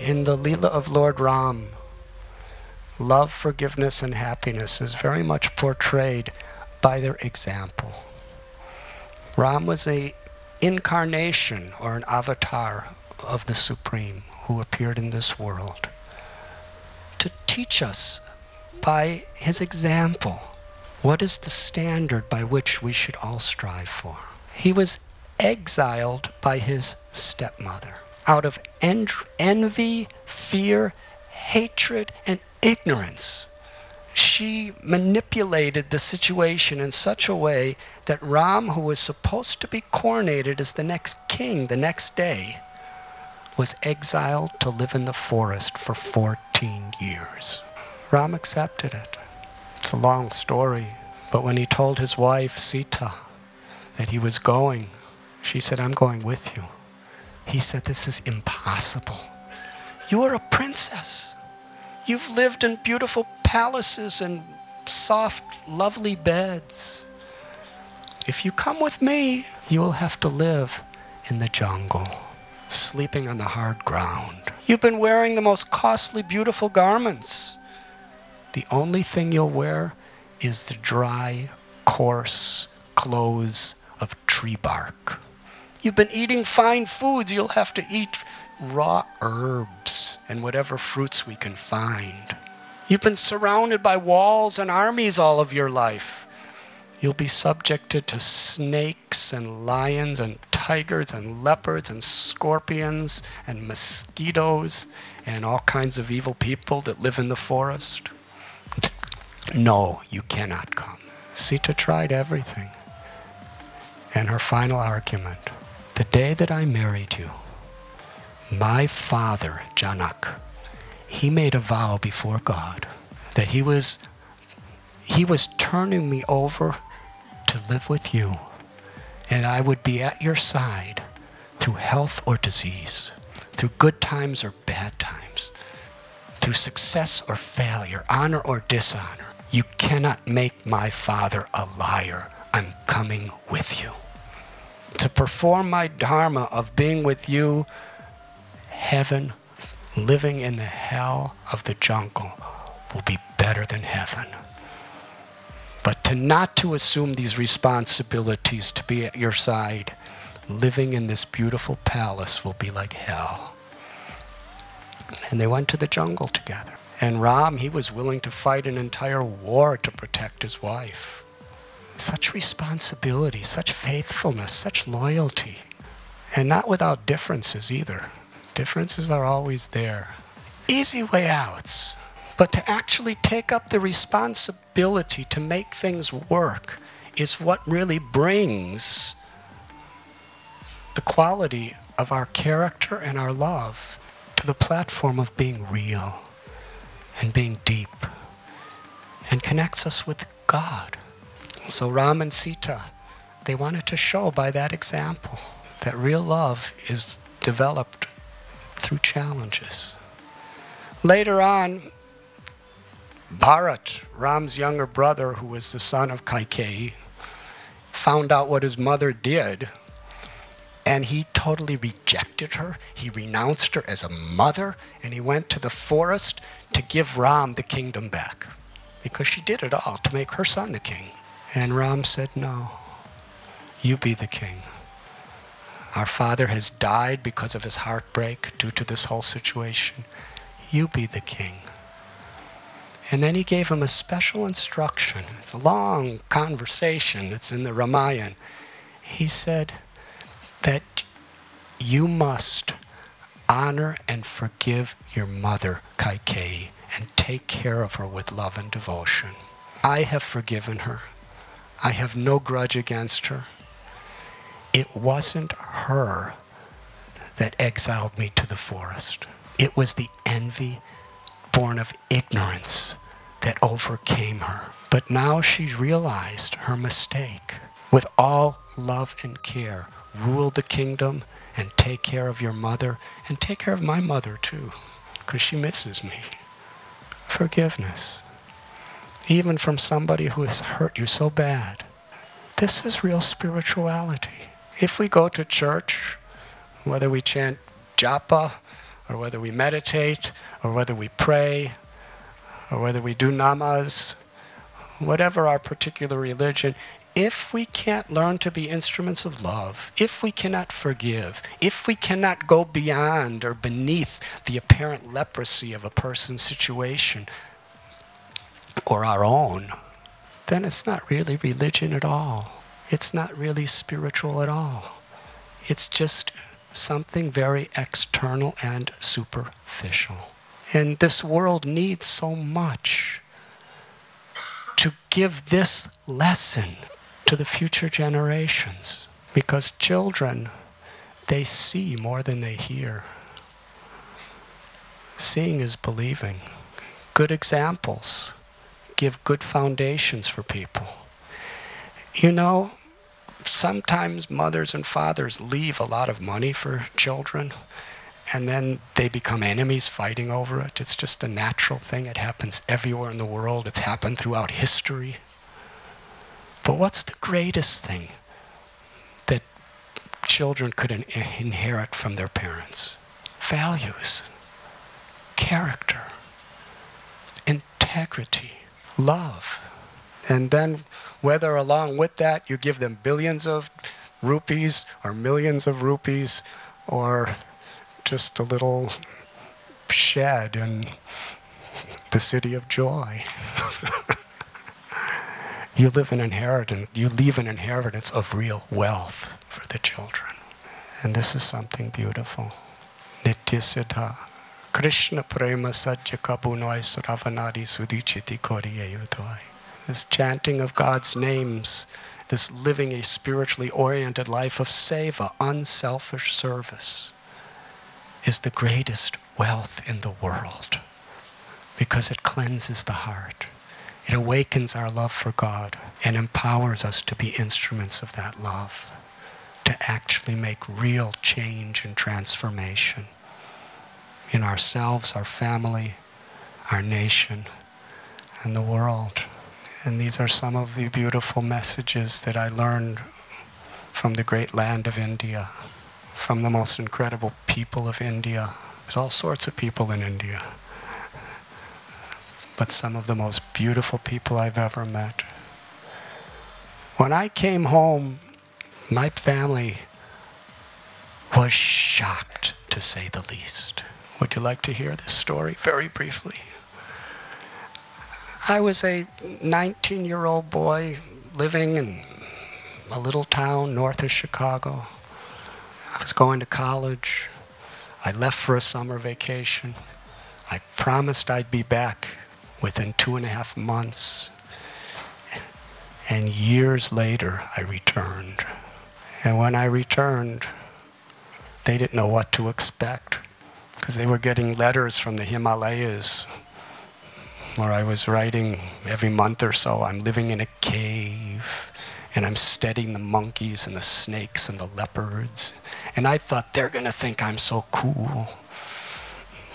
In the Leela of Lord Ram, love, forgiveness, and happiness is very much portrayed by their example. Ram was an incarnation or an avatar of the Supreme who appeared in this world to teach us by his example what is the standard by which we should all strive for. He was exiled by his stepmother out of envy, fear, hatred, and ignorance. She manipulated the situation in such a way that Ram, who was supposed to be coronated as the next king the next day, was exiled to live in the forest for 14 years. Ram accepted it. It's a long story, but when he told his wife, Sita, that he was going, she said, "I'm going with you." He said, "This is impossible. You are a princess. You've lived in beautiful palaces and soft, lovely beds. If you come with me, you will have to live in the jungle, sleeping on the hard ground. You've been wearing the most costly, beautiful garments. The only thing you'll wear is the dry, coarse clothes of tree bark. You've been eating fine foods. You'll have to eat raw herbs and whatever fruits we can find. You've been surrounded by walls and armies all of your life. You'll be subjected to snakes and lions and tigers and leopards and scorpions and mosquitoes and all kinds of evil people that live in the forest. No, you cannot come." Sita tried everything. And her final argument, "The day that I married you, my father, Janak, he made a vow before God that he was turning me over to live with you, and I would be at your side through health or disease, through good times or bad times, through success or failure, honor or dishonor. You cannot make my father a liar. I'm coming with you. To perform my dharma of being with you, heaven, living in the hell of the jungle, will be better than heaven. But not to assume these responsibilities, to be at your side, living in this beautiful palace will be like hell." And they went to the jungle together. And Ram, he was willing to fight an entire war to protect his wife. Such responsibility, such faithfulness, such loyalty. And not without differences either. Differences are always there. Easy way outs. But to actually take up the responsibility to make things work is what really brings the quality of our character and our love to the platform of being real and being deep and connects us with God. So Ram and Sita, they wanted to show by that example that real love is developed through challenges. Later on, Bharat, Ram's younger brother, who was the son of Kaikeyi, found out what his mother did, and he totally rejected her. He renounced her as a mother, and he went to the forest to give Ram the kingdom back, because she did it all to make her son the king. And Ram said, "No, you be the king. Our father has died because of his heartbreak due to this whole situation. You be the king." And then he gave him a special instruction. It's a long conversation. It's in the Ramayana. He said that you must honor and forgive your mother, Kaikeyi, and take care of her with love and devotion. I have forgiven her. I have no grudge against her. It wasn't her that exiled me to the forest. It was the envy born of ignorance that overcame her. But now she's realized her mistake. With all love and care, rule the kingdom and take care of your mother and take care of my mother too, because she misses me. Forgiveness. Even from somebody who has hurt you so bad. This is real spirituality. If we go to church, whether we chant japa or whether we meditate, or whether we pray, or whether we do namas, whatever our particular religion, if we can't learn to be instruments of love, if we cannot forgive, if we cannot go beyond or beneath the apparent leprosy of a person's situation or our own, then it's not really religion at all. It's not really spiritual at all. It's just something very external and superficial. And this world needs so much to give this lesson to the future generations. Because children, they see more than they hear. Seeing is believing. Good examples give good foundations for people. You know, sometimes mothers and fathers leave a lot of money for children, and then they become enemies fighting over it. It's just a natural thing. It happens everywhere in the world. It's happened throughout history. But what's the greatest thing that children could inherit from their parents? Values, character, integrity, love. And then whether along with that you give them billions of rupees or millions of rupees or just a little shed in the city of joy. You leave an inheritance of real wealth for the children. And this is something beautiful. Nitya Siddha. Krishna prema sajya kabunoi suravanadi sudichiti koriyayudoi. This chanting of God's names, this living a spiritually oriented life of seva, unselfish service, is the greatest wealth in the world because it cleanses the heart. It awakens our love for God and empowers us to be instruments of that love, to actually make real change and transformation in ourselves, our family, our nation, and the world. And these are some of the beautiful messages that I learned from the great land of India, from the most incredible people of India. There's all sorts of people in India, but some of the most beautiful people I've ever met. When I came home, my family was shocked, to say the least. Would you like to hear this story very briefly? I was a 19-year-old boy living in a little town north of Chicago. I was going to college. I left for a summer vacation. I promised I'd be back within 2.5 months. And years later, I returned. And when I returned, they didn't know what to expect, because they were getting letters from the Himalayas where I was writing every month or so, I'm living in a cave, and I'm studying the monkeys and the snakes and the leopards. And I thought they're going to think I'm so cool.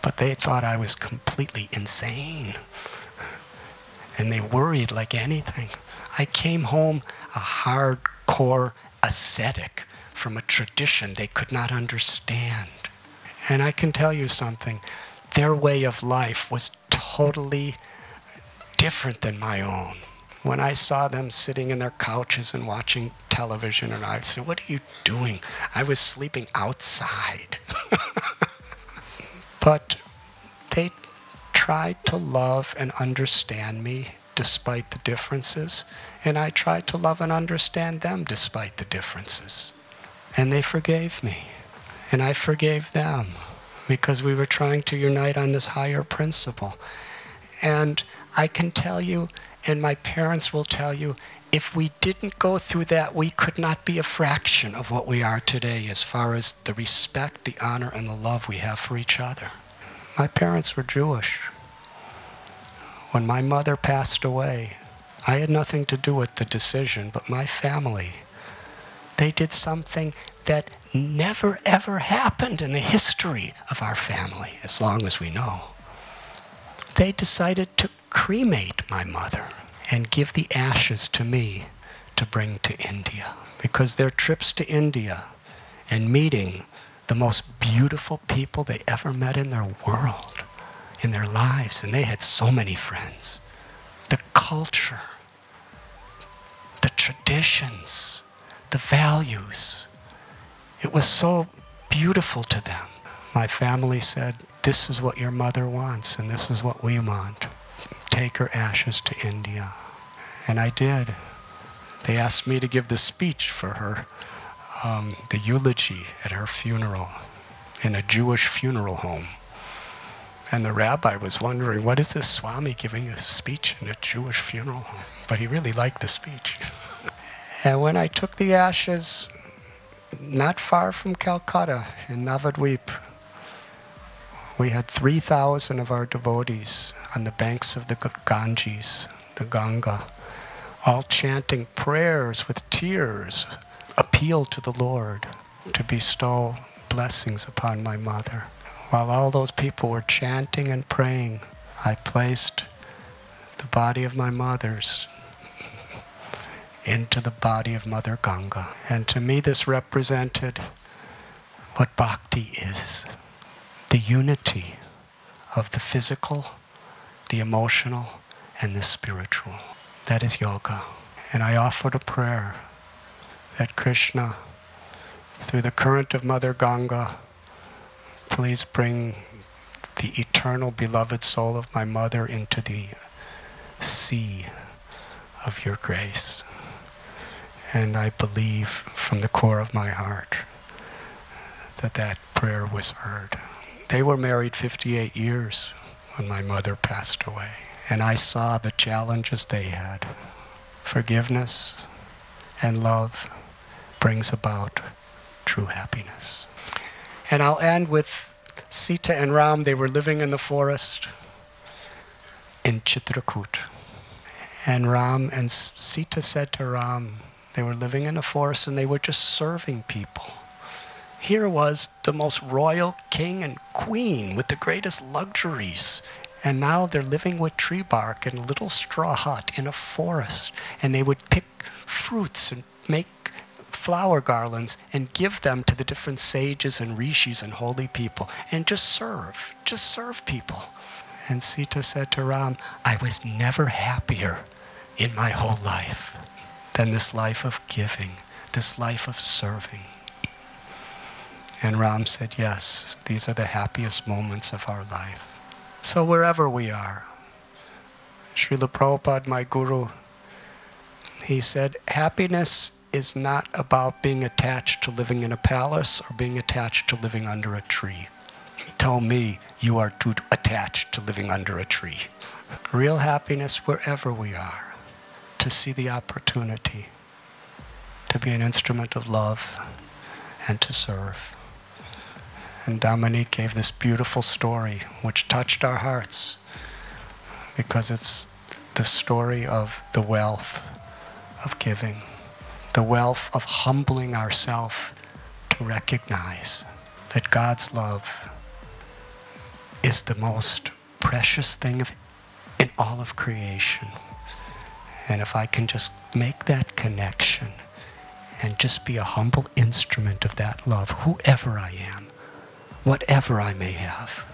But they thought I was completely insane. And they worried like anything. I came home a hardcore ascetic from a tradition they could not understand. And I can tell you something. Their way of life was totally different than my own. When I saw them sitting in their couches and watching television, and I said, "What are you doing?" I was sleeping outside. But they tried to love and understand me despite the differences, and I tried to love and understand them despite the differences. And they forgave me, and I forgave them, because we were trying to unite on this higher principle. And I can tell you, and my parents will tell you, if we didn't go through that, we could not be a fraction of what we are today as far as the respect, the honor, and the love we have for each other. My parents were Jewish. When my mother passed away, I had nothing to do with the decision, but my family, they did something that never ever happened in the history of our family, as long as we know. They decided to cremate my mother and give the ashes to me to bring to India, because their trips to India and meeting the most beautiful people they ever met in their world, in their lives, and they had so many friends. The culture, the traditions, the values, it was so beautiful to them. My family said, this is what your mother wants, and this is what we want. Take her ashes to India. And I did. They asked me to give the speech for her, the eulogy at her funeral, in a Jewish funeral home. And the rabbi was wondering, what is this Swami giving a speech in a Jewish funeral home? But he really liked the speech. And when I took the ashes, not far from Calcutta, in Navadvip, we had 3,000 of our devotees on the banks of the Ganges, the Ganga, all chanting prayers with tears, appeal to the Lord to bestow blessings upon my mother. While all those people were chanting and praying, I placed the body of my mother's into the body of Mother Ganga. And to me this represented what bhakti is. The unity of the physical, the emotional, and the spiritual. That is yoga. And I offered a prayer that Krishna, through the current of Mother Ganga, please bring the eternal beloved soul of my mother into the sea of your grace. And I believe from the core of my heart that that prayer was heard. They were married 58 years when my mother passed away. And I saw the challenges they had. Forgiveness and love brings about true happiness. And I'll end with Sita and Ram. They were living in the forest in Chitrakoot. And Ram and Sita said to Ram, they were living in a forest and they were just serving people. Here was the most royal king and queen with the greatest luxuries. And now they're living with tree bark in a little straw hut in a forest. And they would pick fruits and make flower garlands and give them to the different sages and rishis and holy people. And just serve people. And Sita said to Ram, I was never happier in my whole life than this life of giving, this life of serving. And Ram said, yes, these are the happiest moments of our life. So wherever we are, Srila Prabhupada, my guru, he said, happiness is not about being attached to living in a palace or being attached to living under a tree. He told me, you are too attached to living under a tree. Real happiness wherever we are, to see the opportunity to be an instrument of love and to serve. And Dominique gave this beautiful story which touched our hearts because it's the story of the wealth of giving, the wealth of humbling ourselves to recognize that God's love is the most precious thing in all of creation. And if I can just make that connection and just be a humble instrument of that love, whoever I am, whatever I may have,